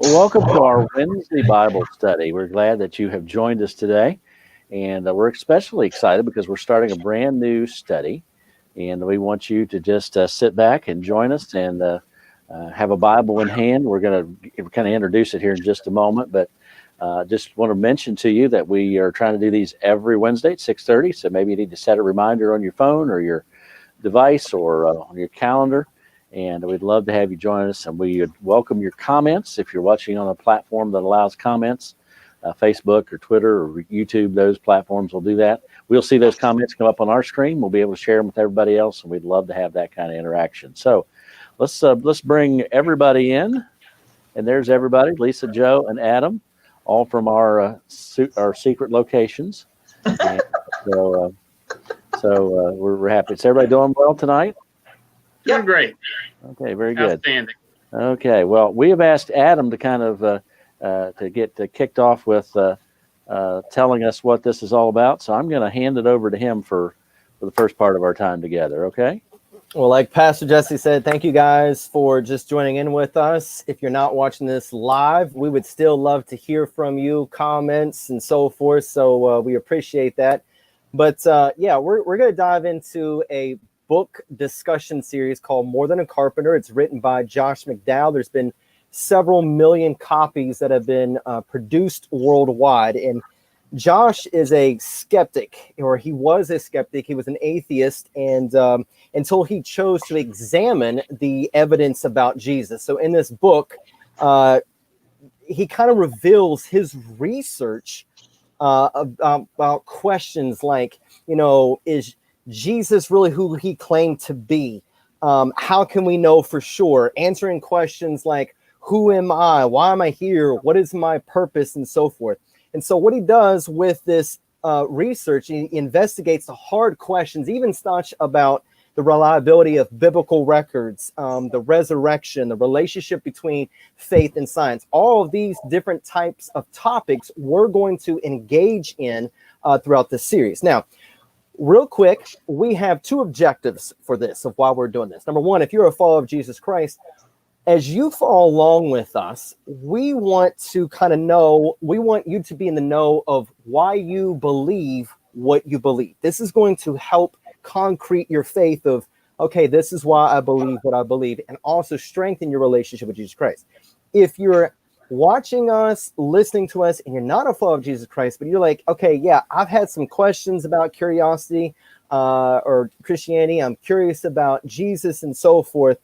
Well, welcome to our Wednesday Bible study. We're glad that you have joined us today. And we're especially excited because we're starting a brand new study. And we want you to just sit back and join us and have a Bible in hand. We're going to kind of introduce it here in just a moment. But just want to mention to you that we are trying to do these every Wednesday at 6:30. So maybe you need to set a reminder on your phone or your device or on your calendar. And we'd love to have you join us. And we would welcome your comments if you're watching on a platform that allows comments, Facebook or Twitter or YouTube. Those platforms will do that. We'll see those comments come up on our screen. We'll be able to share them with everybody else, and we'd love to have that kind of interaction. So let's bring everybody in. And there's everybody: Lisa, Joe, and Adam, all from our secret locations. And so we're happy. Is everybody doing well tonight? Doing great. Okay, very good. Outstanding. Okay, well, we have asked Adam to kind of to get kicked off with telling us what this is all about. So I'm going to hand it over to him for the first part of our time together. Okay. Well, like Pastor Jesse said, thank you guys for just joining in with us. If you're not watching this live, we would still love to hear from you, comments and so forth. So we appreciate that. But yeah, we're going to dive into a book discussion series called More Than a Carpenter. It's written by Josh McDowell. There's been several million copies that have been produced worldwide. And Josh is a skeptic, or he was a skeptic. He was an atheist, and until he chose to examine the evidence about Jesus. So in this book, he kind of reveals his research about questions like, is Jesus really who he claimed to be? How can we know for sure? Answering questions like, who am I? Why am I here? What is my purpose? And so forth. And so what he does with this research, he investigates the hard questions, even such about the reliability of biblical records, the resurrection, the relationship between faith and science. All of these different types of topics we're going to engage in throughout this series. Now, real quick, we have two objectives for this of why we're doing this. Number one, if you're a follower of Jesus Christ, as you follow along with us, we want to kind of know, we want you to be in the know of why you believe what you believe. This is going to help concrete your faith of, okay, this is why I believe what I believe, and also strengthen your relationship with Jesus Christ. If you're watching us, listening to us, and you're not a follower of Jesus Christ, but you're like, okay, yeah, I've had some questions about curiosity or Christianity. I'm curious about Jesus and so forth.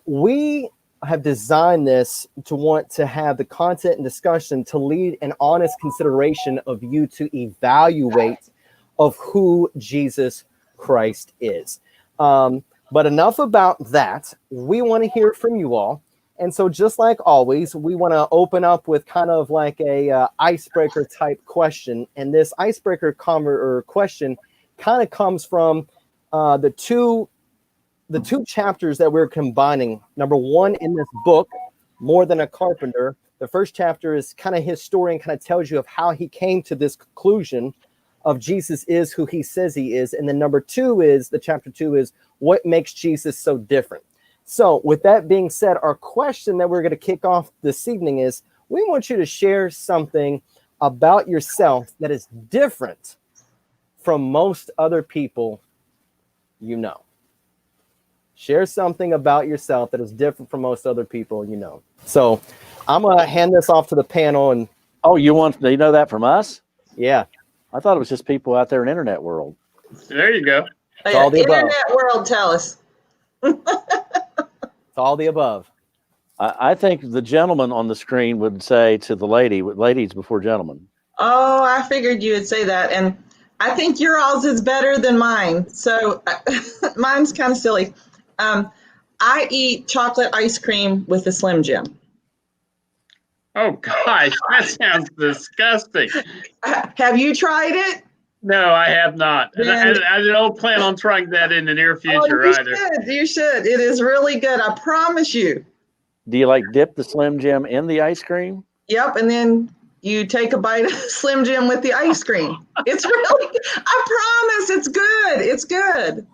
We have designed this to want to have the content and discussion to lead an honest consideration of you to evaluate of who Jesus Christ is. But enough about that. We want to hear from you all. And so just like always, we want to open up with kind of like a icebreaker type question. And this icebreaker question kind of comes from the two chapters that we're combining. Number one, in this book, More Than a Carpenter, the first chapter is kind of his story and kind of tells you of how he came to this conclusion of Jesus is who he says he is. And then number two is, the chapter 2 is what makes Jesus so different. So with that being said, our question that we're going to kick off this evening is, we want you to share something about yourself that is different from most other people you know. Share something about yourself that is different from most other people you know. So I'm going to hand this off to the panel. And Oh, you know that from us? yeah. I thought it was just people out there in the internet world. There you go. It's all the above. Internet world, tell us. It's all the above. I think the gentleman on the screen would say to the lady, ladies before gentlemen. Oh, I figured you would say that. And I think your all's is better than mine. So mine's kind of silly. I eat chocolate ice cream with a Slim Jim. Oh, gosh, that sounds disgusting. Have you tried it? No, I have not. And I don't plan on trying that in the near future either. You should. It is really good. I promise you. Do you like dip the Slim Jim in the ice cream? Yep. And then you take a bite of Slim Jim with the ice cream. It's really good. I promise it's good. It's good.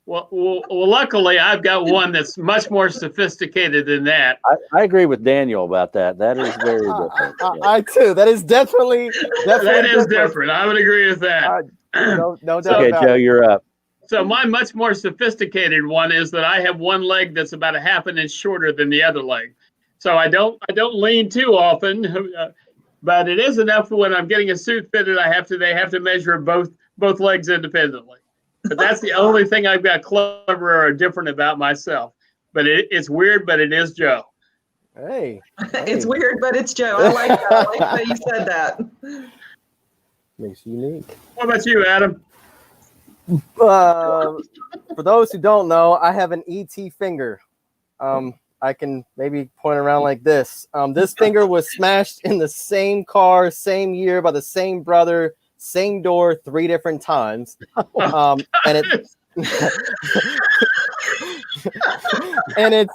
Well, luckily, I've got one that's much more sophisticated than that. I agree with Daniel about that. That is very different. Yeah. I too. That is definitely That is different. I would agree with that. No doubt Okay, about Joe, it. you're up. So my much more sophisticated one is that I have one leg that's about a half an inch shorter than the other leg. So I don't lean too often, but it is enough for when I'm getting a suit fitted. They have to measure both legs independently. But that's the only thing I've got clever or different about myself. But it's weird, but it is Joe. Hey, It's weird, but it's Joe. I like that. I like that you said that. makes you unique. What about you, Adam? For those who don't know, I have an ET finger. I can maybe point around like this. This finger was smashed in the same car, same year by the same brother, same door, 3 different times. And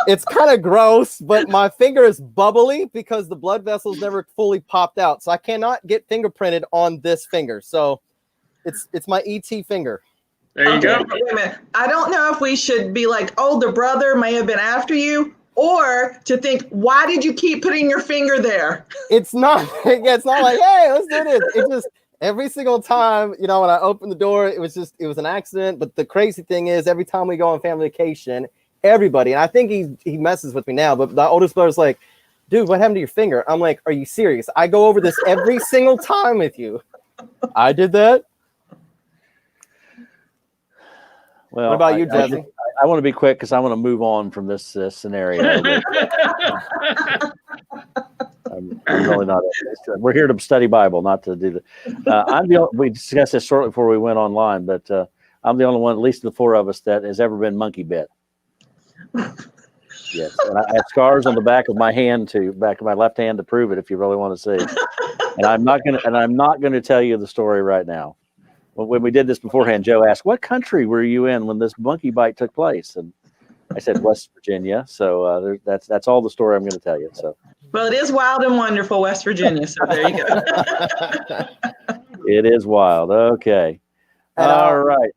it's kind of gross, but my finger is bubbly because the blood vessels never fully popped out. So I cannot get fingerprinted on this finger. So it's my ET finger. There you go. Wait a minute. I don't know if we should be like, oh, the brother may have been after you, or to think, why did you keep putting your finger there? It's not. It's not like, hey, let's do this. It's just every single time, when I opened the door, it was an accident. But the crazy thing is, every time we go on family vacation, everybody, and I think he messes with me now, but the oldest brother's like, dude, what happened to your finger? I'm like, are you serious? I go over this every single time with you. I did that. Well, what about you, Jesse? I want to be quick because I want to move on from this scenario. I'm really not. We're here to study Bible, not to do that. We discussed this shortly before we went online, but I'm the only one, at least of the 4 of us, that has ever been monkey bit. Yes, and I have scars on the back of my left hand to prove it. If you really want to see, and I'm not going to tell you the story right now. When we did this beforehand, Joe asked, "What country were you in when this monkey bite took place?" And I said, "West Virginia." So that's all the story I'm going to tell you. So, well, it is wild and wonderful, West Virginia. So there you go. It is wild. Okay, all right.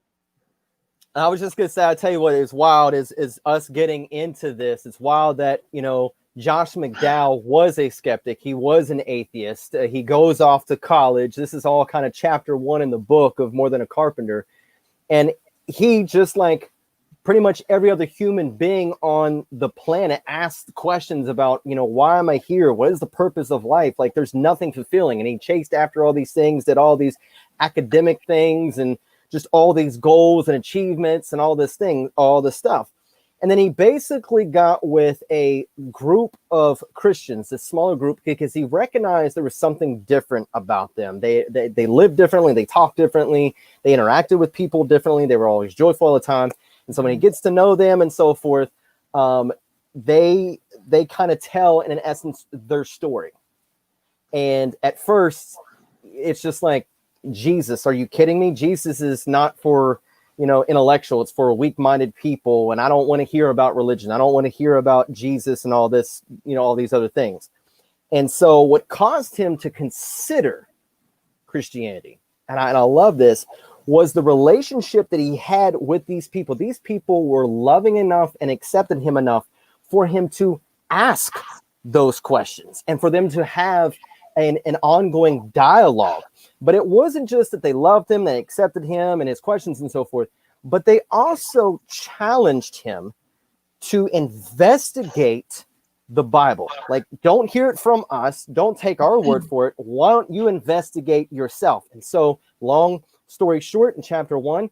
I was just gonna say, I'll tell you what is wild is us getting into this. It's wild that Josh McDowell was a skeptic. He was an atheist. He goes off to college. This is all kind of chapter 1 in the book of More Than a Carpenter. And he, just like pretty much every other human being on the planet, asked questions about, why am I here? What is the purpose of life? Like, there's nothing fulfilling. And he chased after all these things, did all these academic things and just all these goals and achievements and all this stuff. And then he basically got with a group of Christians, this smaller group, because he recognized there was something different about them. They lived differently. They talked differently. They interacted with people differently. They were always joyful all the time. And so when he gets to know them and so forth, they kind of tell, in essence, their story. And at first, it's just like, Jesus, are you kidding me? Jesus is not for intellectual. It's for weak-minded people. And I don't want to hear about religion. I don't want to hear about Jesus and all this, all these other things. And so what caused him to consider Christianity, and I love this, was the relationship that he had with these people. These people were loving enough and accepted him enough for him to ask those questions and for them to have an ongoing dialogue. But it wasn't just that they loved him, they accepted him and his questions and so forth, but they also challenged him to investigate the Bible. Like, don't hear it from us. Don't take our word for it. Why don't you investigate yourself? And so, long story short, in chapter 1,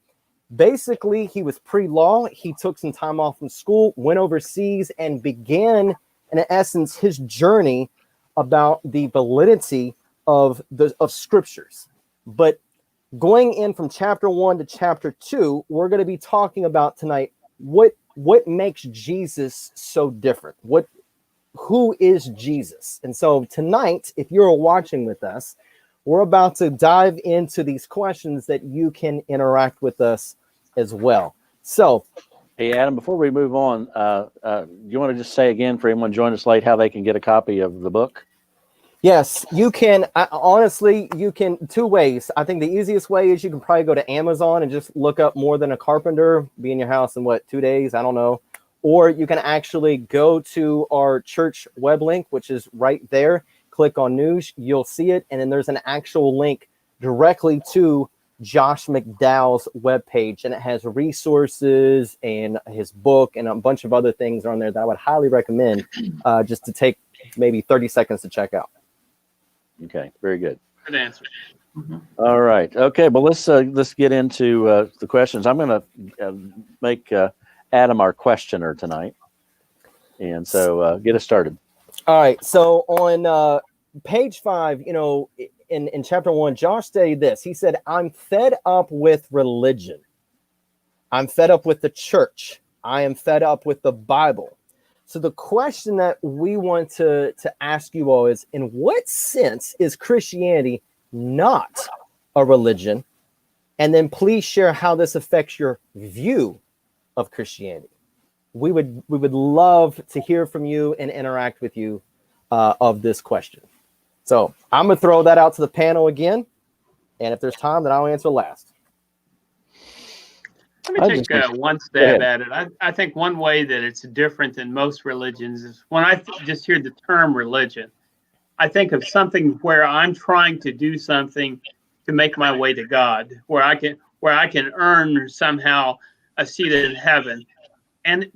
basically he was pre-law. He took some time off from school, went overseas, and began, in essence, his journey about the validity of scriptures. But going in from chapter 1 to chapter 2, we're going to be talking about tonight what makes Jesus so different. Who is Jesus? And so tonight, if you're watching with us, we're about to dive into these questions that you can interact with us as well. So, hey, Adam, before we move on, you want to just say again for anyone joining us late how they can get a copy of the book? Yes, you can. Honestly, you can two ways. I think the easiest way is you can probably go to Amazon and just look up More Than a Carpenter, be in your house in what, 2 days? I don't know. Or you can actually go to our church web link, which is right there. Click on news, you'll see it. And then there's an actual link directly to Josh McDowell's webpage. And it has resources and his book and a bunch of other things on there that I would highly recommend just to take maybe 30 seconds to check out. Okay, very good. Good answer. All right. Okay, well, let's get into the questions. I'm going to make Adam our questioner tonight, and so get us started. All right. So on page 5, in chapter 1, Josh stated this. He said, "I'm fed up with religion. I'm fed up with the church. I am fed up with the Bible." So the question that we want to ask you all is, in what sense is Christianity not a religion? And then please share how this affects your view of Christianity. We would love to hear from you and interact with you of this question. So I'm going to throw that out to the panel again. And if there's time, then I'll answer last. Let me take one stab at it. I think one way that it's different than most religions is when I just hear the term religion, I think of something where I'm trying to do something to make my way to God, where I can earn somehow a seat in heaven. And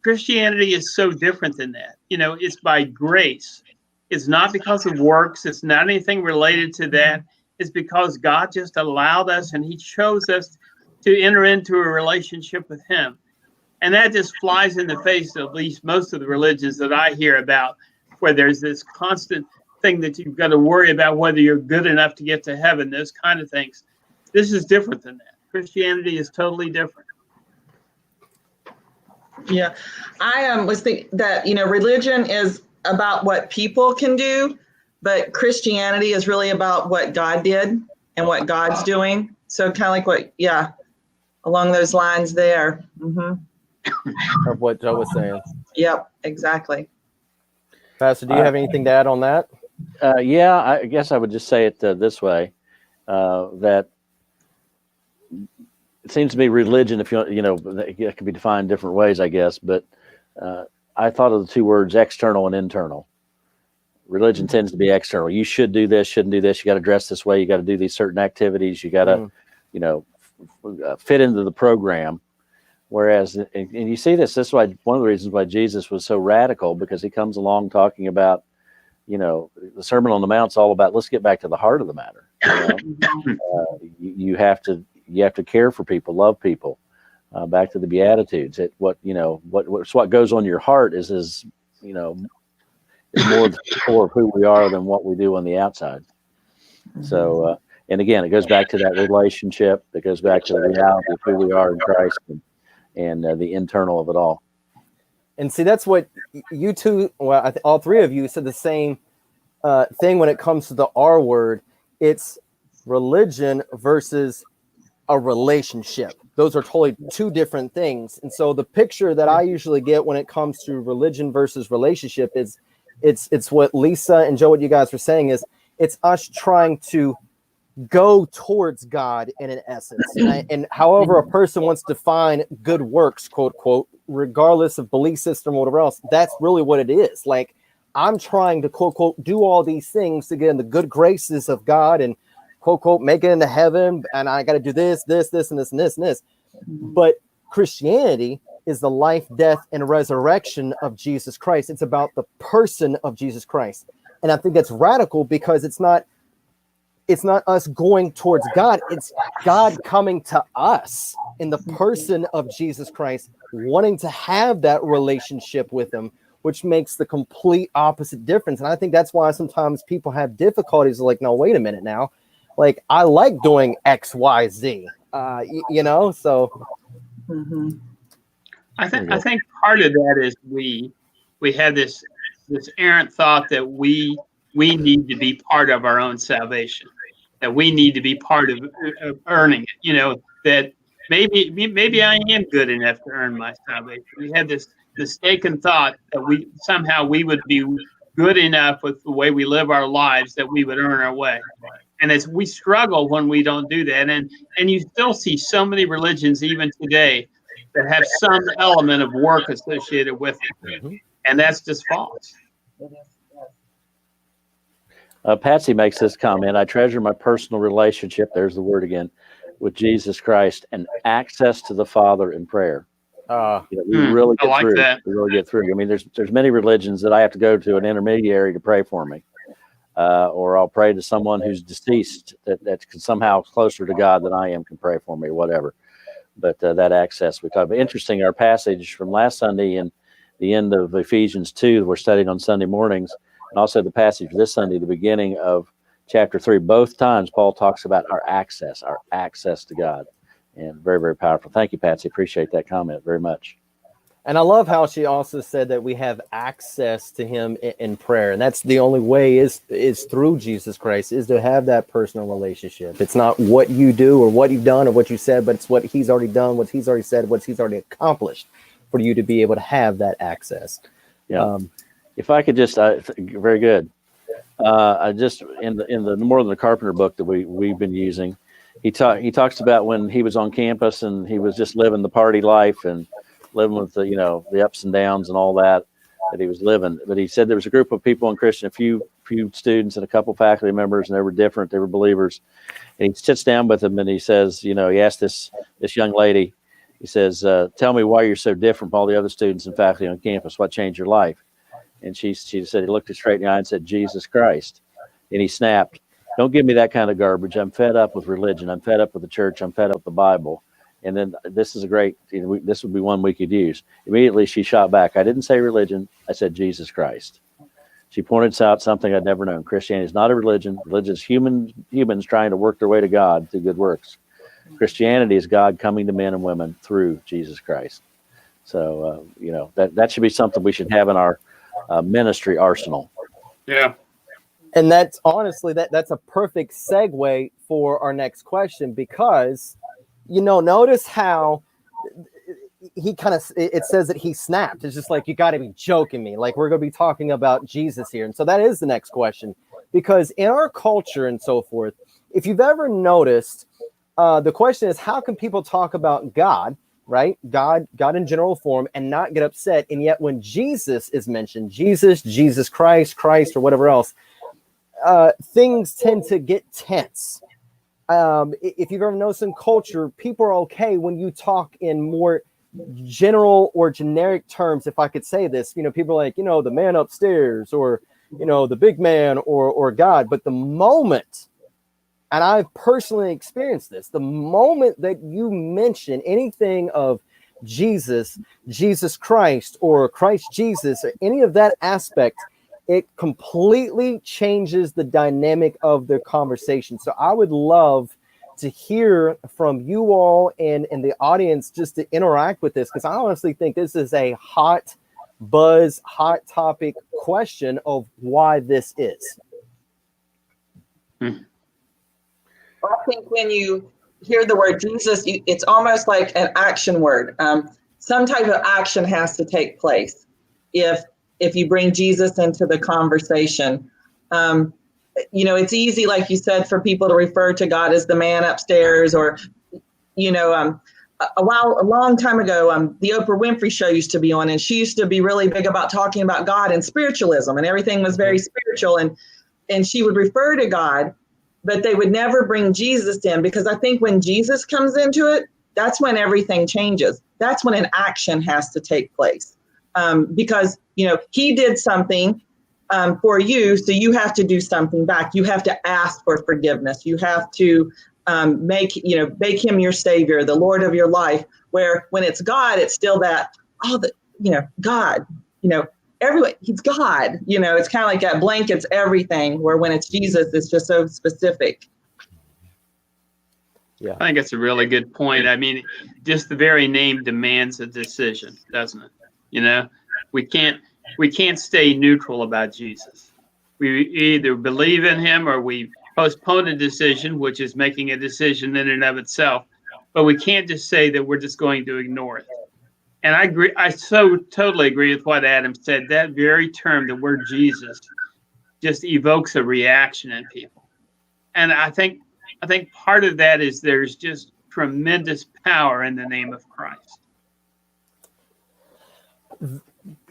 Christianity is so different than that. It's by grace. It's not because of works. It's not anything related to that. It's because God just allowed us and he chose us to enter into a relationship with him. And that just flies in the face of at least most of the religions that I hear about, where there's this constant thing that you've got to worry about whether you're good enough to get to heaven, those kind of things. This is different than that. Christianity is totally different. Yeah, I was thinking that, religion is about what people can do, but Christianity is really about what God did and what God's doing. So kind of like along those lines there. Mm-hmm. Of what Joe was saying. Yep, exactly. Pastor, do you have anything to add on that? Yeah, I guess I would just say it this way, that it seems to me religion, if it can be defined different ways, I guess, but I thought of the two words external and internal. Religion tends to be external. You should do this, shouldn't do this. You got to dress this way. You got to do these certain activities. You got to, fit into the program. Whereas, and you see this is why one of the reasons why Jesus was so radical, because he comes along talking about, the Sermon on the Mount's all about, let's get back to the heart of the matter. You have to care for people, love people. Back to the Beatitudes. What goes on your heart is more the core of who we are than what we do on the outside. So, and again, it goes back to that relationship. It goes back to the reality of who we are in Christ and the internal of it all. And see, that's what you two, all three of you said the same thing when it comes to the R word. It's religion versus a relationship. Those are totally two different things. And so the picture that I usually get when it comes to religion versus relationship is it's what Lisa and Joe, what you guys were saying is it's us trying to go towards God in an essence. And however a person wants to define good works, quote, quote, regardless of belief system or whatever else, that's really what it is. Like, I'm trying to, quote, quote, do all these things to get in the good graces of God and, quote, quote, make it into heaven. And I got to do this, and this, and this, and this, and this. But Christianity is the life, death, and resurrection of Jesus Christ. It's about the person of Jesus Christ. And I think that's radical because it's not us going towards God. It's God coming to us in the person of Jesus Christ, wanting to have that relationship with him, which makes the complete opposite difference. And I think that's why sometimes people have difficulties like, no, wait a minute now. Like, I like doing X, Y, Z, so. Mm-hmm. I think part of that is we have this errant thought that we need to be part of our own salvation, that we need to be part of earning it. That maybe I am good enough to earn my salvation. We have this mistaken thought that we would be good enough with the way we live our lives that we would earn our way. And as we struggle when we don't do that, and you still see so many religions even today that have some element of work associated with it, and that's just false. Patsy makes this comment: I treasure my personal relationship, there's the word again, with Jesus Christ and access to the Father in prayer. We really get through. That. We really get through. I mean, there's many religions that I have to go to an intermediary to pray for me, or I'll pray to someone who's deceased that's somehow closer to God than I am can pray for me, or whatever. But that access we talk about. Interesting. Our passage from last Sunday in the end of Ephesians 2, we're studying on Sunday mornings, and also the passage this Sunday, the beginning of chapter 3. Both times Paul talks about our access to God. And very, very powerful. Thank you, Patsy. Appreciate that comment very much. And I love how she also said that we have access to him in prayer. And that's the only way is through Jesus Christ, is to have that personal relationship. It's not what you do or what you've done or what you said, but it's what he's already done, what he's already said, what he's already accomplished for you to be able to have that access. Yeah. If I could just, very good. I just, in the More Than a Carpenter book that we've been using, he talks about when he was on campus and he was just living the party life and living with the ups and downs and all that he was living. But he said there was a group of people in Christian, a few students and a couple faculty members, and they were different. They were believers. And he sits down with them and he says, he asked this young lady, he says, tell me why you're so different from all the other students and faculty on campus. What changed your life? And she said, he looked her straight in the eye and said, Jesus Christ. And he snapped, don't give me that kind of garbage. I'm fed up with religion. I'm fed up with the church. I'm fed up with the Bible. And then this is a great, this would be one we could use. Immediately she shot back. I didn't say religion. I said Jesus Christ. She pointed out something I'd never known. Christianity is not a religion. Religion is humans trying to work their way to God through good works. Christianity is God coming to men and women through Jesus Christ. So, that should be something we should have in our ministry arsenal. Yeah. And that's honestly, that's a perfect segue for our next question, because, notice how he it says that he snapped. It's just like, you got to be joking me. Like, we're going to be talking about Jesus here. And so that is the next question, because in our culture and so forth, if you've ever noticed, the question is, how can people talk about God, right? God in general form, and not get upset? And yet when Jesus is mentioned, Jesus Christ, or whatever else, things tend to get tense. If you've ever noticed in culture, people are okay when you talk in more general or generic terms. If I could say this, people are like, the man upstairs, or, the big man, or God. But the moment, and I've personally experienced this, the moment that you mention anything of Jesus Christ, or Christ Jesus, or any of that aspect, it completely changes the dynamic of the conversation. So I would love to hear from you all and the audience, just to interact with this, because I honestly think this is a hot topic question of why this is. I think when you hear the word Jesus, it's almost like an action word. Some type of action has to take place if you bring Jesus into the conversation. It's easy, like you said, for people to refer to God as the man upstairs, or, a long time ago, the Oprah Winfrey Show used to be on, and she used to be really big about talking about God and spiritualism, and everything was very spiritual, and she would refer to God, but they would never bring Jesus in, because I think when Jesus comes into it, that's when everything changes. That's when an action has to take place. Because, he did something for you, so you have to do something back. You have to ask for forgiveness. You have to make him your savior, the Lord of your life. Where when it's God, it's still that, God, everyone, he's God. It's kind of like that blankets everything, where when it's Jesus, it's just so specific. Yeah, I think it's a really good point. I mean, just the very name demands a decision, doesn't it? We can't stay neutral about Jesus. We either believe in him, or we postpone a decision, which is making a decision in and of itself. But we can't just say that we're just going to ignore it. And I agree. I so totally agree with what Adam said. That very term, the word Jesus, just evokes a reaction in people. And I think part of that is there's just tremendous power in the name of Christ.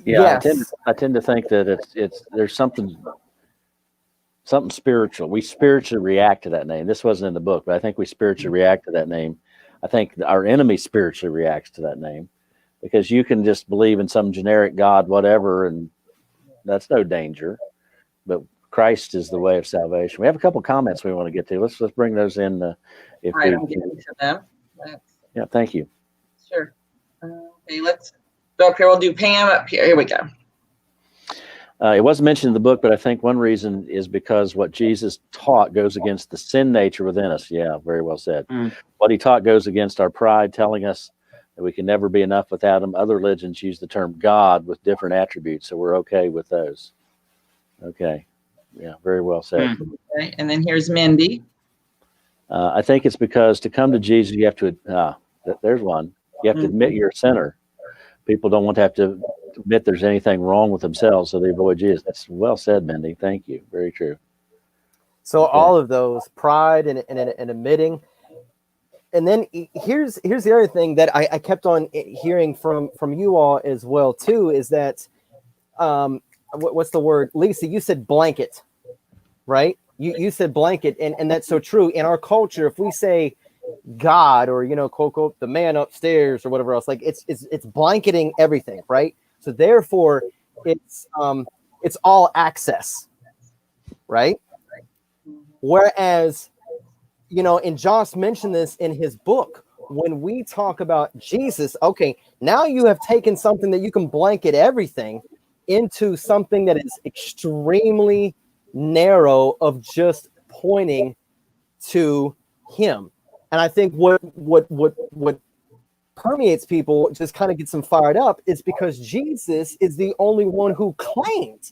Yeah, Yes. I tend to think that there's something spiritual. We spiritually react to that name. This wasn't in the book, but I think we spiritually react to that name. I think our enemy spiritually reacts to that name, because you can just believe in some generic God, whatever, and that's no danger. But Christ is the way of salvation. We have a couple comments we want to get to. Let's bring those in. If All right, we, I'm getting to them. yeah, thank you. Sure. Okay, let's go up here. We'll do Pam up here. Here we go. It wasn't mentioned in the book, but I think one reason is because what Jesus taught goes against the sin nature within us. Yeah, very well said. What he taught goes against our pride, telling us that we can never be enough without him. Other religions use the term God with different attributes, so we're okay with those. Okay. Yeah, very well said. Okay, and then here's Mindy. I think it's because to come to Jesus, you have to, there's one, you have to admit you're a sinner. People don't want to have to admit there's anything wrong with themselves, so they avoid Jesus. That's well said, Mindy. Thank you. Very true. So all of those, pride and admitting. And then here's the other thing that I kept on hearing from you all as well too, is that what's the word? Lisa, you said blanket, right? You said blanket, and that's so true. In our culture, if we say God, or quote quote the man upstairs or whatever else, like it's blanketing everything, right? So therefore it's all access, right? Whereas, and Josh mentioned this in his book, when we talk about Jesus, okay, now you have taken something that you can blanket everything into something that is extremely narrow, of just pointing to him. And I think what permeates people, just kind of gets them fired up, is because Jesus is the only one who claimed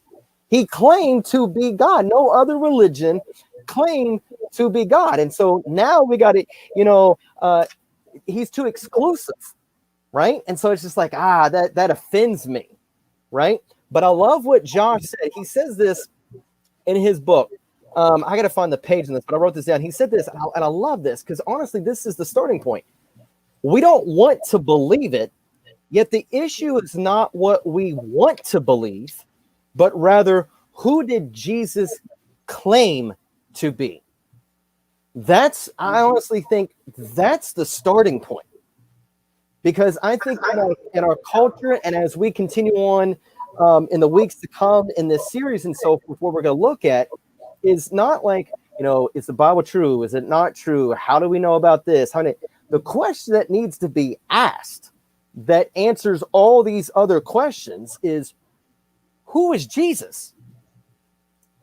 to be God. No other religion claimed to be God. And so now we got it, he's too exclusive, right? And so it's just like, that offends me, right? But I love what Josh said. He says this in his book. I got to find the page in this, but I wrote this down. He said this, and I love this, because honestly, this is the starting point. We don't want to believe it, yet the issue is not what we want to believe, but rather, who did Jesus claim to be? I honestly think that's the starting point. Because I think in our culture, and as we continue on in the weeks to come in this series and so forth, what we're going to look at is not like, is the Bible true? Is it not true? How do we know about this? The question that needs to be asked that answers all these other questions is, who is Jesus?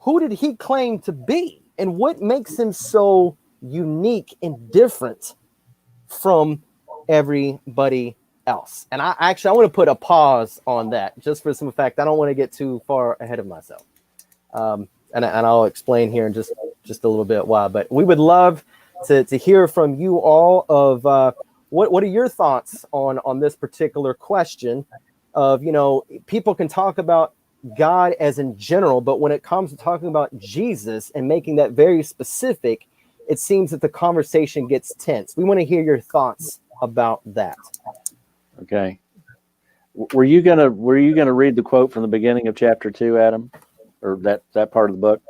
Who did he claim to be? And what makes him so unique and different from everybody else? And I want to put a pause on that, just for some fact. I don't want to get too far ahead of myself. And I'll explain here in just a little bit why. But we would love to hear from you all of what are your thoughts on this particular question of, people can talk about God as in general, but when it comes to talking about Jesus and making that very specific, it seems that the conversation gets tense. We want to hear your thoughts about that. Okay. Were you gonna read the quote from the beginning of chapter 2, Adam, or that part of the book?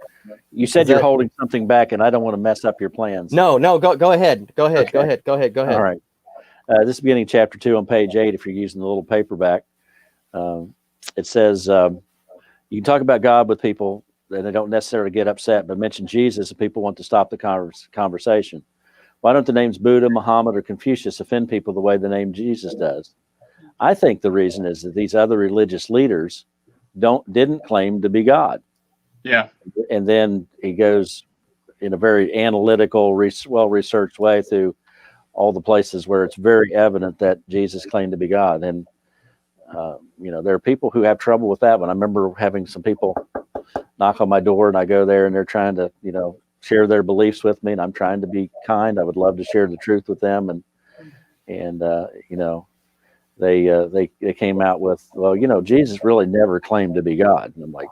You said you're holding something back, and I don't want to mess up your plans. No, go ahead. Okay. Go ahead. All right. This is beginning of chapter 2 on page 8. If you're using the little paperback, it says you can talk about God with people, and they don't necessarily get upset, but mention Jesus, and people want to stop the conversation. Why don't the names Buddha, Muhammad, or Confucius offend people the way the name Jesus does? I think the reason is that these other religious leaders didn't claim to be God. Yeah. And then he goes in a very analytical, well-researched way through all the places where it's very evident that Jesus claimed to be God. And, there are people who have trouble with that one. I remember having some people knock on my door, and I go there, and they're trying to, share their beliefs with me, and I'm trying to be kind. I would love to share the truth with them. And they came out with, well, Jesus really never claimed to be God. And I'm like,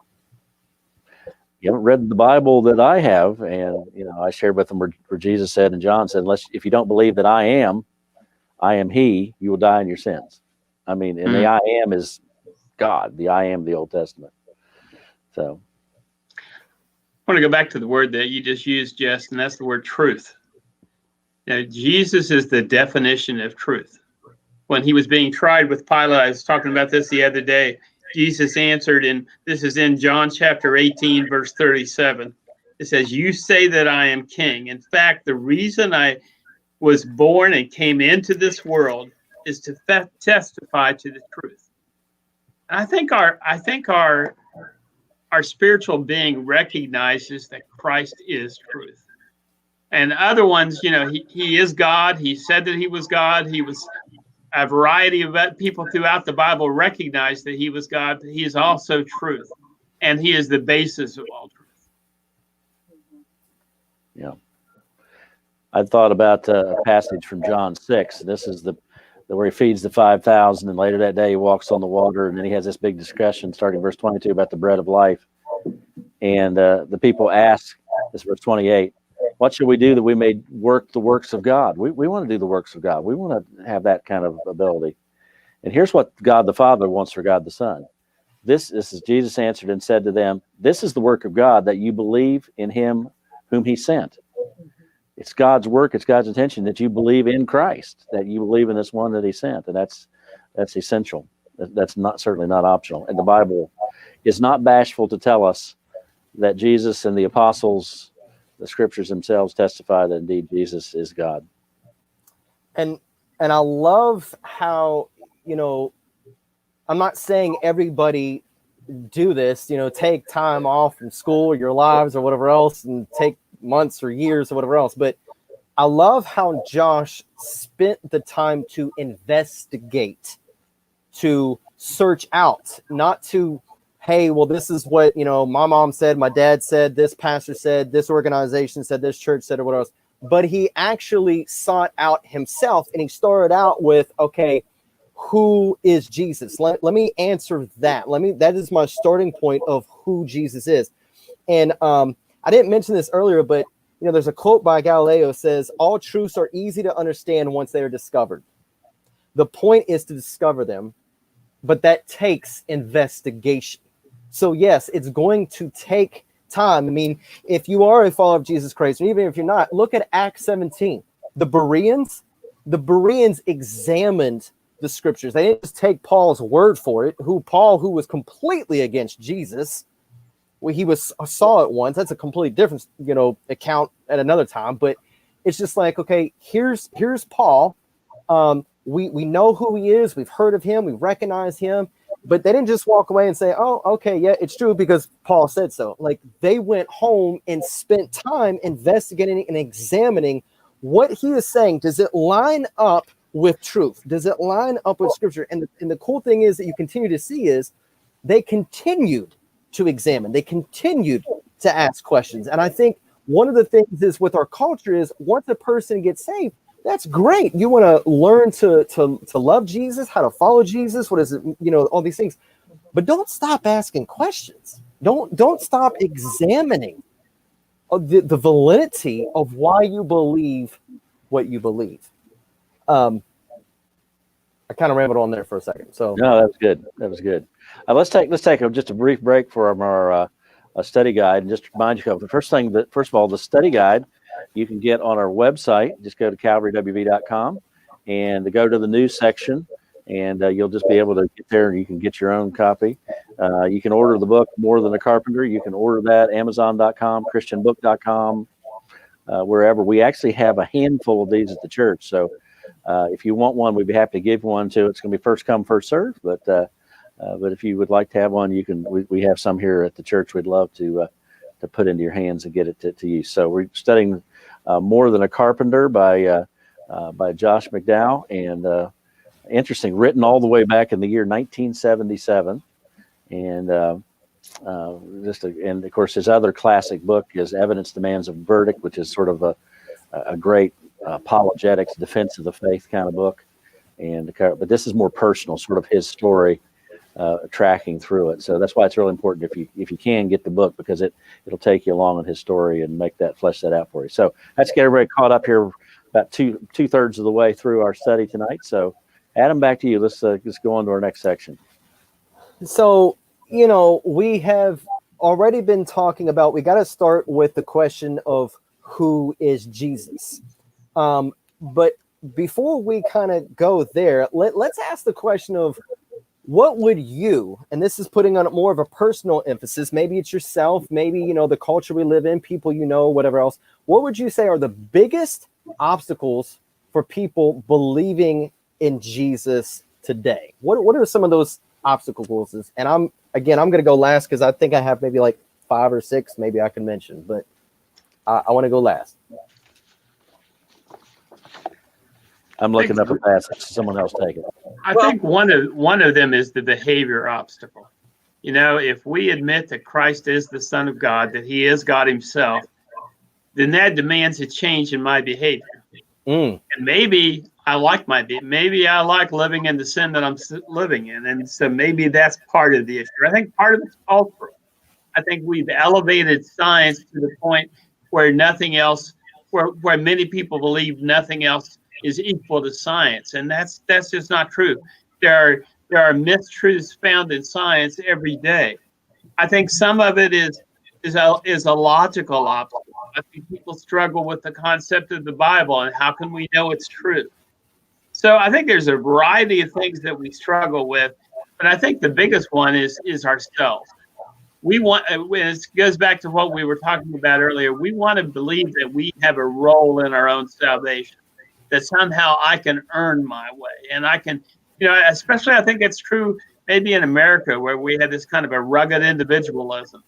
you haven't read the Bible that I have. And I shared with them where Jesus said, and John said, if you don't believe that I am He, you will die in your sins. I mean, and the I am is God. The I am of the Old Testament. So I want to go back to the word that you just used, Jess, and that's the word truth. Now, Jesus is the definition of truth. When he was being tried with Pilate, I was talking about this the other day. Jesus answered, and this is in John chapter 18, verse 37. It says, "You say that I am king. In fact, the reason I was born and came into this world is to testify to the truth." And I think our spiritual being recognizes that Christ is truth. And other ones, he is God. He said that he was God. He was a variety of people throughout the Bible recognize that he was God, but he is also truth. And he is the basis of all truth. Yeah. I thought about a passage from John 6. This is the where he feeds the 5,000, and later that day he walks on the water, and then he has this big discussion starting verse 22 about the bread of life. And the people ask, this is verse 28, what should we do that we may work the works of God? We want to do the works of God. We want to have that kind of ability. And here's what God the Father wants for God the Son. This is Jesus answered and said to them, this is the work of God, that you believe in him whom he sent. It's God's work. It's God's intention that you believe in Christ, that you believe in this one that he sent. And that's essential. That's certainly not optional. And the Bible is not bashful to tell us that Jesus and the apostles, the scriptures themselves testify that indeed Jesus is God. And I love how, I'm not saying everybody do this, take time off from school or your lives or whatever else and take months or years or whatever else. But I love how Josh spent the time to investigate, to search out, not to, hey, well, this is what, my mom said, my dad said, this pastor said, this organization said, this church said, or what else. But he actually sought out himself, and he started out with, okay, who is Jesus? Let me answer that. That is my starting point of who Jesus is. And I didn't mention this earlier, but there's a quote by Galileo says, all truths are easy to understand once they are discovered. The point is to discover them, but that takes investigation. So yes, it's going to take time. I mean, if you are a follower of Jesus Christ, and even if you're not, look at Acts 17. The Bereans examined the scriptures. They didn't just take Paul's word for it. Paul, who was completely against Jesus, he saw it once. That's a completely different, account at another time. But it's just like, okay, here's Paul. We know who he is. We've heard of him. We recognize him. But they didn't just walk away and say, oh, okay, yeah, it's true because Paul said so. Like, they went home and spent time investigating and examining what he is saying. Does it line up with truth? Does it line up with scripture? And the cool thing is that you continue to see is they continued to examine. They continued to ask questions. And I think one of the things is with our culture is once a person gets saved, that's great. You want to learn to love Jesus, how to follow Jesus. What is it? All these things. But don't stop asking questions. Don't stop examining the validity of why you believe what you believe. I kind of rambled on there for a second. So no, that was good. That was good. Let's take just a brief break from our study guide, and just remind you of the first of all, the study guide you can get on our website. Just go to calvarywv.com and go to the news section, and you'll just be able to get there, and you can get your own copy. You can order the book More Than a Carpenter. You can order that Amazon.com, christianbook.com, wherever. We actually have a handful of these at the church, so if you want one, we'd be happy to give one to. It's going to be first come, first serve, but if you would like to have one, you can. We have some here at the church. We'd love to put into your hands and get it to you. So we're studying More Than a Carpenter by Josh McDowell, and interesting, written all the way back in the year 1977, and and of course his other classic book is Evidence Demands a Verdict, which is sort of a great apologetics, defense of the faith kind of book. but this is more personal, sort of his story, tracking through it. So that's why it's really important if you can get the book, because it'll take you along in his story and flesh that out for you. So let's get everybody caught up here, about two-thirds of the way through our study tonight. So Adam, back to you. Let's go on to our next section. So, we have already been talking about, we got to start with the question of who is Jesus. But before we kind of go there, let's ask the question of what would you, and this is putting on more of a personal emphasis, maybe it's yourself, maybe, the culture we live in, people, whatever else. What would you say are the biggest obstacles for people believing in Jesus today? What are some of those obstacles? And I'm going to go last because I think I have maybe like 5 or 6 maybe I can mention, but I want to go last. I'm looking up a passage. Someone else take it. I think one of them is the behavior obstacle. If we admit that Christ is the Son of God, that he is God himself, then that demands a change in my behavior. And maybe I like living in the sin that I'm living in. And so maybe that's part of the issue. I think part of it's cultural. I think we've elevated science to the point where nothing else, where many people believe nothing else is equal to science. And that's just not true. There are mistruths found in science every day. I think some of it is a logical obstacle. I think people struggle with the concept of the Bible and how can we know it's true. So I think there's a variety of things that we struggle with, but I think the biggest one is ourselves. It goes back to what we were talking about earlier. We want to believe that we have a role in our own salvation, that somehow I can earn my way. And I can, especially I think it's true maybe in America where we have this kind of a rugged individualism.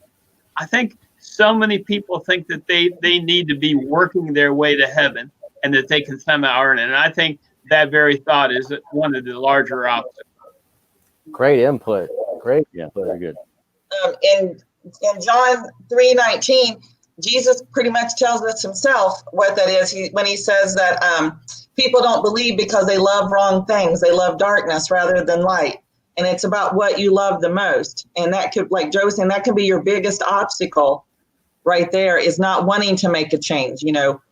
I think so many people think that they need to be working their way to heaven and that they can somehow earn it. And I think that very thought is one of the larger obstacles. Great input. Great. Yeah, very good. In John 3:19, Jesus pretty much tells us himself what that is. When he says that people don't believe because they love wrong things. They love darkness rather than light. And it's about what you love the most. And that could, like Joe was saying, that could be your biggest obstacle right there, is not wanting to make a change,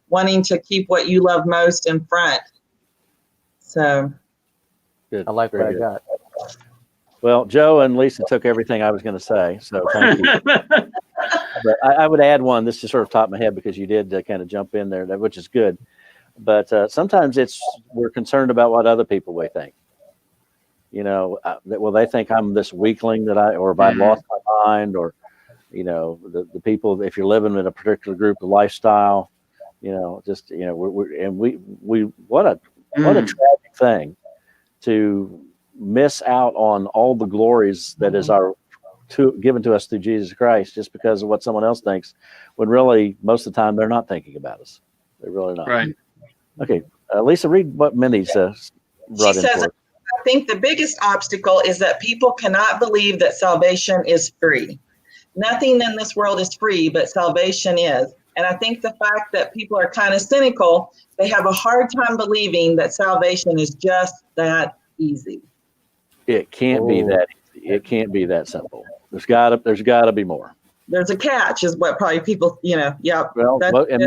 wanting to keep what you love most in front. So good. I like what I got. Well, Joe and Lisa took everything I was going to say, so thank you. But I would add one. This just sort of top of my head because you did kind of jump in there, which is good. But sometimes we're concerned about what other people may think. They think I'm this weakling or if I lost my mind, or the people. If you're living in a particular group of lifestyle, what a tragic thing to miss out on all the glories that is given to us through Jesus Christ just because of what someone else thinks, when really most of the time they're not thinking about us. They're really not. Right. Okay, Lisa, read what Minnie's brought in for us. I think the biggest obstacle is that people cannot believe that salvation is free. Nothing in this world is free, but salvation is. And I think the fact that people are kind of cynical, they have a hard time believing that salvation is just that easy. It can't be that easy. It can't be that simple. There's gotta be more. There's a catch, is what probably people, yeah. Well, and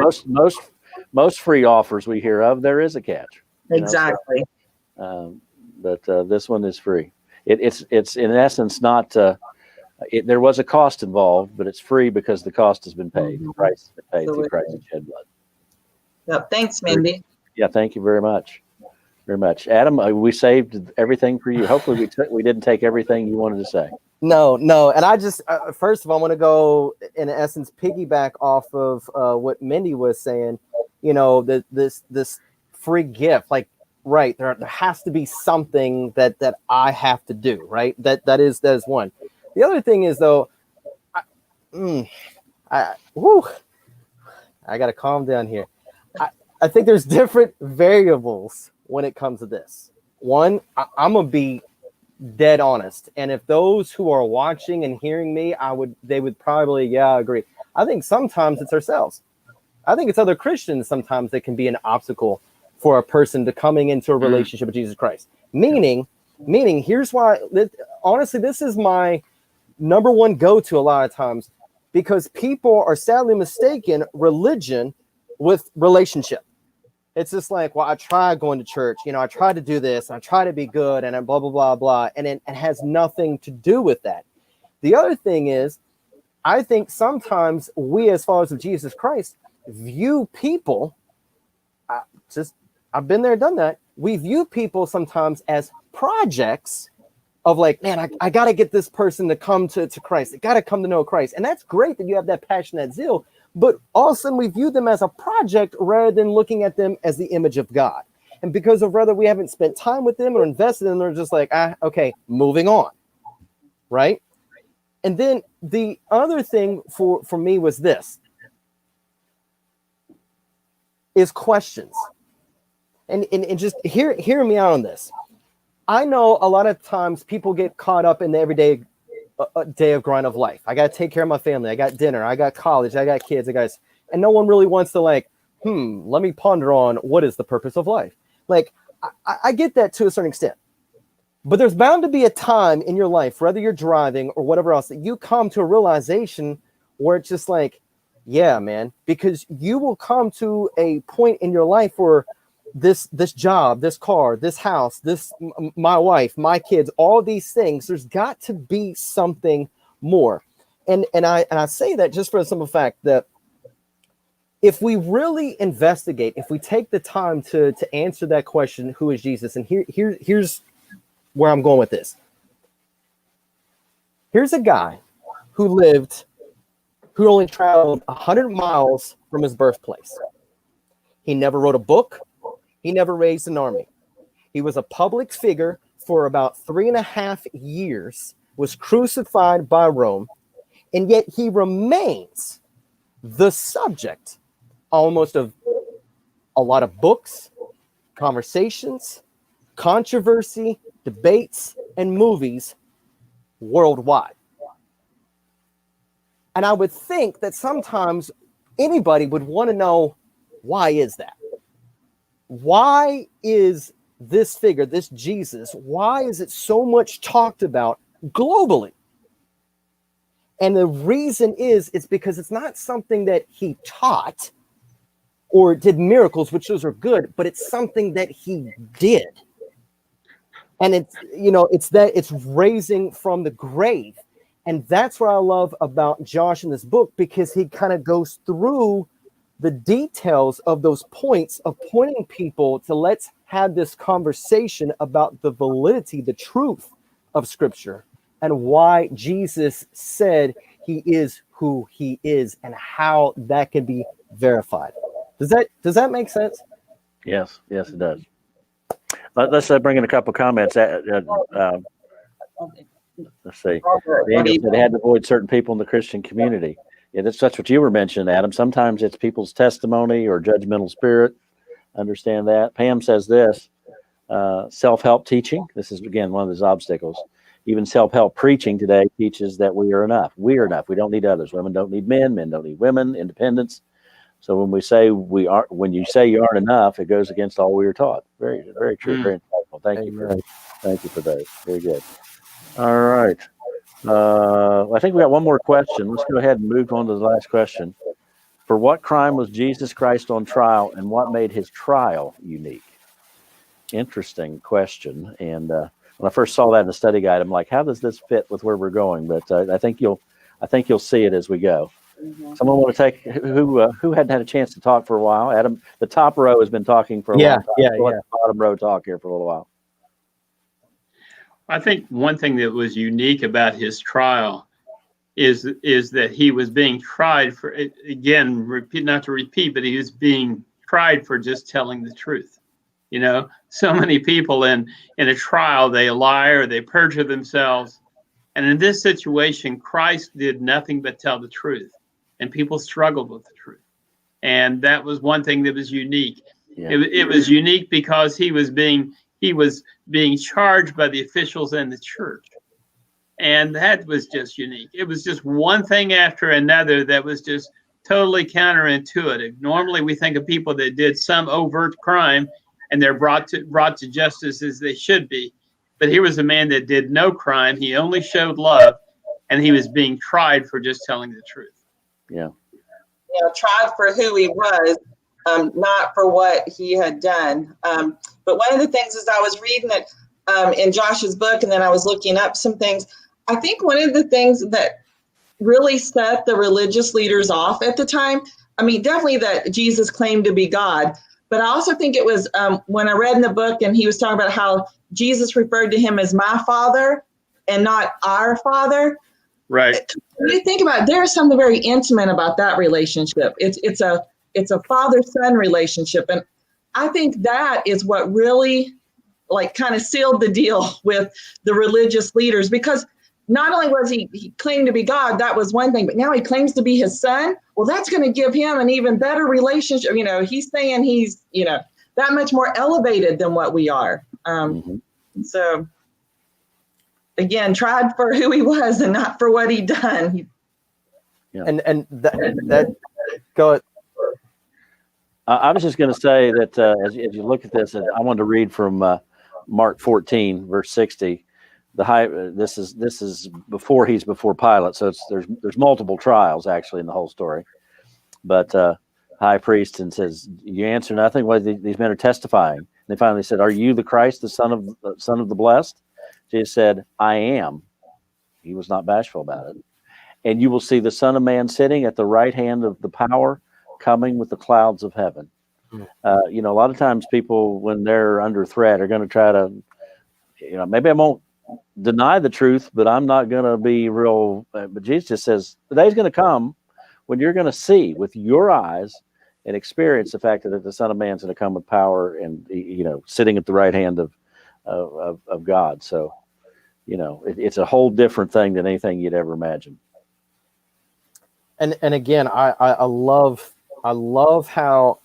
most free offers we hear of, there is a catch. Exactly. But this one is free. It's in essence not. There was a cost involved, but it's free because the cost has been paid. The price has been paid through Christ's shed blood. Yep. Thanks, Mindy. Yeah, thank you very much. Very much. Adam, we saved everything for you. Hopefully we didn't take everything you wanted to say. No. And I just, first of all, I want to go, in essence, piggyback off of what Mindy was saying, this free gift, like, right, there has to be something that I have to do, right? That is one. The other thing is, though, I got to calm down here. I think there's different variables when it comes to this. One, I'm going to be dead honest. And if those who are watching and hearing me, they would probably, agree. I think sometimes it's ourselves. I think it's other Christians sometimes that can be an obstacle for a person to coming into a relationship with Jesus Christ. Meaning, here's why, honestly, this is my number one go-to a lot of times, because people are sadly mistaken religion with relationship. It's just like, well, I tried going to church, I tried to do this, and I try to be good, and I blah, blah, blah, blah. And it has nothing to do with that. The other thing is, I think sometimes we as followers of Jesus Christ view people, I've been there, done that. We view people sometimes as projects of like, man, I got to get this person to come to Christ. They got to come to know Christ. And that's great that you have that passion, that zeal. But all of a sudden we view them as a project rather than looking at them as the image of God. And because of rather we haven't spent time with them or invested in them, they're just like, okay, moving on. Right? And then the other thing for me was this, is questions. And just hear me out on this. I know a lot of times people get caught up in the everyday day of grind of life. I got to take care of my family. I got dinner. I got college. I got kids. And no one really wants to let me ponder on what is the purpose of life. Like, I get that to a certain extent. But there's bound to be a time in your life, whether you're driving or whatever else, that you come to a realization where it's just like, yeah, man, because you will come to a point in your life where this job, this car, this house, my wife, my kids, all these things, there's got to be something more. And I say that just for the simple fact that if we really investigate, if we take the time to answer that question, who is Jesus? And here's where I'm going with this. Here's a guy who only traveled 100 miles from his birthplace. He never wrote a book. He never raised an army. He was a public figure for about 3.5 years, was crucified by Rome, and yet he remains the subject almost of a lot of books, conversations, controversy, debates, and movies worldwide. And I would think that sometimes anybody would want to know, why is that? Why is this figure, this Jesus, why is it so much talked about globally? And the reason is, it's because it's not something that he taught or did miracles, which those are good, but it's something that he did. And it's raising from the grave. And that's what I love about Josh in this book, because he kind of goes through the details of those points of pointing people to, let's have this conversation about the validity, the truth of Scripture, and why Jesus said he is who he is and how that can be verified. Does that make sense? Yes, it does. Let's bring in a couple comments. Let's see. Daniel said they had to avoid certain people in the Christian community. Yeah, that's what you were mentioning, Adam. Sometimes it's people's testimony or judgmental spirit. Understand that. Pam says this, self-help teaching. This is, again, one of those obstacles. Even self-help preaching today teaches that we are enough. We are enough. We don't need others. Women don't need men. Men don't need women. Independence. So when you say you aren't enough, it goes against all we were taught. Very, very true. Very insightful. Thank you for those. Very good. All right. I think we got one more question. Let's go ahead and move on to the last question. For what crime was Jesus Christ on trial, and what made his trial unique? Interesting question. And when I first saw that in the study guide, I'm like, how does this fit with where we're going? But I think you'll see it as we go. Mm-hmm. Someone want to take who hadn't had a chance to talk for a while? Adam, the top row has been talking for a long time. Let the bottom row talk here for a little while. I think one thing that was unique about his trial is that he was being tried for, again, not to repeat, but he was being tried for just telling the truth. So many people in a trial, they lie or they perjure themselves. And in this situation, Christ did nothing but tell the truth. And people struggled with the truth. And that was one thing that was unique. Yeah. It was unique because he was being charged by the officials and the church. And that was just unique. It was just one thing after another that was just totally counterintuitive. Normally we think of people that did some overt crime. and they're brought to justice as they should be. But here was a man that did no crime. He only showed love, and he was being tried for just telling the truth. Yeah. Tried for who he was, not for what he had done. But one of the things is I was reading it in Josh's book, and then I was looking up some things. I think one of the things that really set the religious leaders off at the time, I mean, definitely that Jesus claimed to be God, but I also think it was when I read in the book and he was talking about how Jesus referred to him as my father and not our father. Right. When you think about it, there's something very intimate about that relationship. It's a father-son relationship. And I think that is what really like kind of sealed the deal with the religious leaders, because not only was he claimed to be God, that was one thing, but now he claims to be his son. Well, that's going to give him an even better relationship. He's saying he's, that much more elevated than what we are. So again, tried for who he was and not for what he done. Yeah. And that go ahead. I was just going to say that as you look at this, and I wanted to read from Mark 14, verse 60. This is before Pilate, so there's multiple trials actually in the whole story. But high priest and says, "You answer nothing. What these men are testifying?" And they finally said, "Are you the Christ, the Son of the Blessed?" Jesus said, "I am." He was not bashful about it. "And you will see the Son of Man sitting at the right hand of the power, coming with the clouds of heaven." A lot of times people, when they're under threat, are going to try to, maybe I won't deny the truth, but I'm not going to be real. But Jesus just says the day's going to come when you're going to see with your eyes and experience the fact that the Son of Man's going to come with power and, sitting at the right hand of God. So, it's a whole different thing than anything you'd ever imagine. And again, I love how,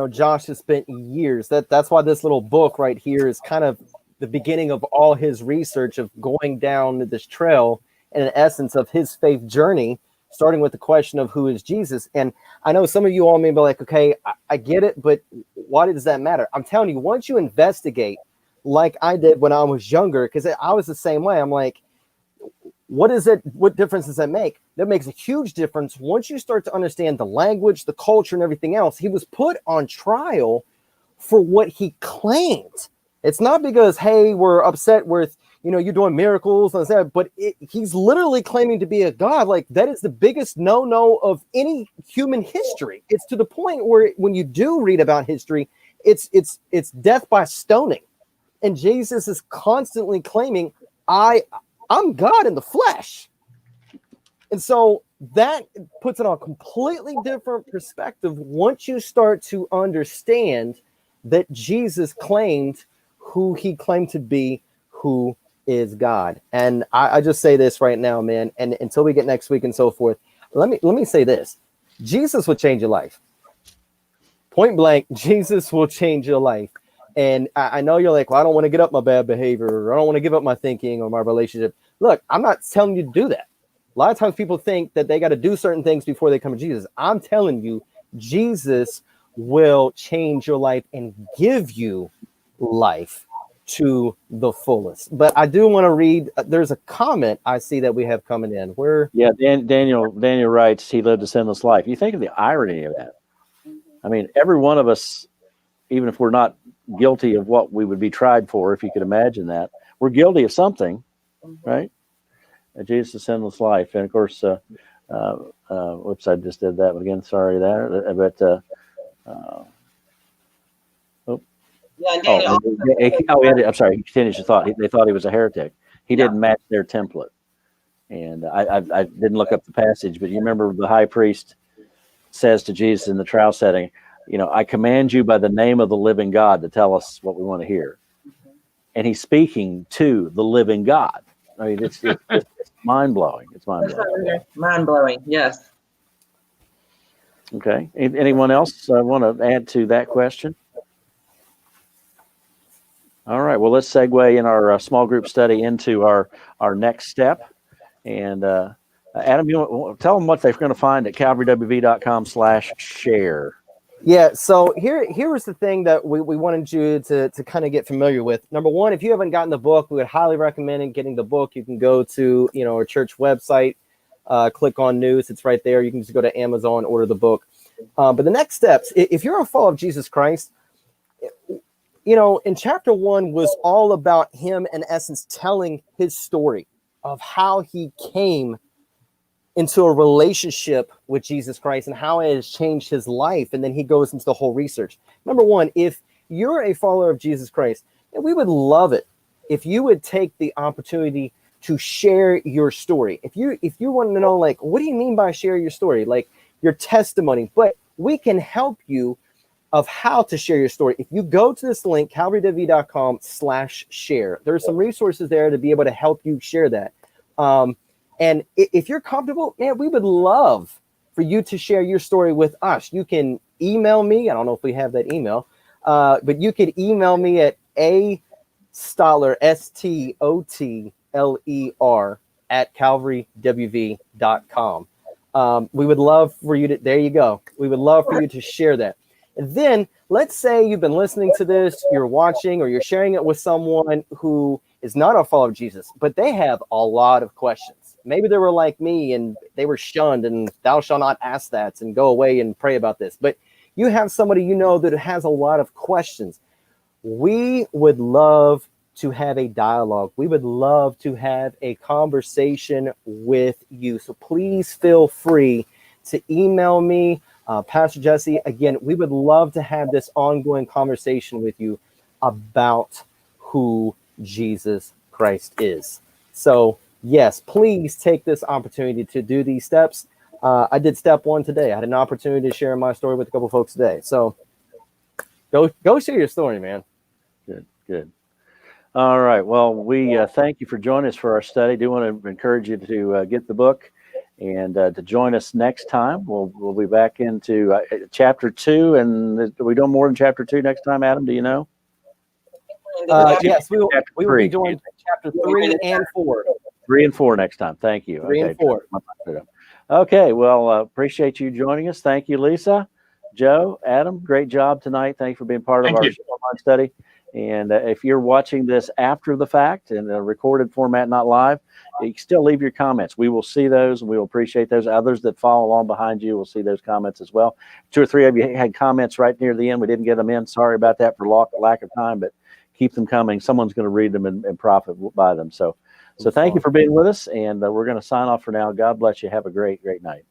Josh has spent years. That's why this little book right here is kind of the beginning of all his research of going down this trail and in essence of his faith journey, starting with the question of who is Jesus. And I know some of you all may be like, okay, I get it, but why does that matter? I'm telling you, once you investigate like I did when I was younger, because I was the same way. I'm like, what is it? What difference does that make? That makes a huge difference. Once you start to understand the language, the culture, and everything else, he was put on trial for what he claimed. It's not because, hey, we're upset with, you're doing miracles and that, but he's literally claiming to be a god. Like, that is the biggest no-no of any human history. It's to the point where when you do read about history, it's death by stoning. And Jesus is constantly claiming, I'm God in the flesh. And so that puts it on a completely different perspective once you start to understand that Jesus claimed who he claimed to be, who is God. And I just say this right now, man, and until we get next week and so forth, let me say this. Jesus will change your life. Point blank, Jesus will change your life. And I know you're like, well, I don't want to get up my bad behavior, or I don't want to give up my thinking or my relationship. Look, I'm not telling you to do that. A lot of times people think that they got to do certain things before they come to Jesus. I'm telling you, Jesus will change your life and give you life to the fullest. But I do want to read, there's a comment I see that we have coming in. Daniel writes, he lived a sinless life. You think of the irony of that. I mean, every one of us, even if we're not guilty of what we would be tried for, if you could imagine that, we're guilty of something, right? Jesus' a sinless life. And of course, whoops, I just did that again. Sorry there. But I'm sorry. He finished his thought. They thought he was a heretic. He didn't match their template. And I didn't look up the passage, but you remember the high priest says to Jesus in the trial setting, I command you by the name of the living God to tell us what we want to hear. And he's speaking to the living God. I mean, it's mind-blowing. It's mind-blowing. Mind-blowing, yes. Okay. Anyone else want to add to that question? All right. Well, let's segue in our small group study into our next step. And Adam, tell them what they're going to find at calvarywv.com/share. Yeah, so here was the thing that we wanted you to kind of get familiar with. Number one, if you haven't gotten the book, we would highly recommend getting the book. You can go to our church website, click on news, it's right there. You can just go to Amazon, order the book. But the next steps, if you're a follower of Jesus Christ, in chapter 1 was all about him, in essence, telling his story of how he came into a relationship with Jesus Christ and how it has changed his life. And then he goes into the whole research. Number one, if you're a follower of Jesus Christ, we would love it if you would take the opportunity to share your story. If you want to know, like, what do you mean by share your story? Like your testimony, but we can help you of how to share your story. If you go to this link, calvarywv.com/share, there's some resources there to be able to help you share that. And if you're comfortable, man, we would love for you to share your story with us. You can email me. I don't know if we have that email, but you could email me at Stotler, STOTLER, @calvarywv.com. We would love for you to, there you go. We would love for you to share that. And then let's say you've been listening to this, you're watching, or you're sharing it with someone who is not a follower of Jesus, but they have a lot of questions. Maybe they were like me and they were shunned and thou shalt not ask that and go away and pray about this. But you have somebody that has a lot of questions. We would love to have a dialogue. We would love to have a conversation with you. So please feel free to email me, Pastor Jesse. Again, we would love to have this ongoing conversation with you about who Jesus Christ is. So yes, please take this opportunity to do these steps. I did step 1 today. I had an opportunity to share my story with a couple folks today. So go share your story, man. Good. All right. Well, we thank you for joining us for our study. Do want to encourage you to get the book and to join us next time. We'll be back into chapter 2, and we do more than chapter 2 next time. Adam, do you know? Yes, we will be doing chapter 3 and 4. 3 and 4 next time. Thank you. 3 and 4. Okay. Well, appreciate you joining us. Thank you, Lisa, Joe, Adam. Great job tonight. Thank you for being part of our online study. And if you're watching this after the fact in a recorded format, not live, you can still leave your comments. We will see those and we will appreciate those. Others that follow along behind you will see those comments as well. 2 or 3 of you had comments right near the end. We didn't get them in. Sorry about that for lack of time, but keep them coming. Someone's going to read them and profit by them. So thank you for being with us. And we're going to sign off for now. God bless you. Have a great night.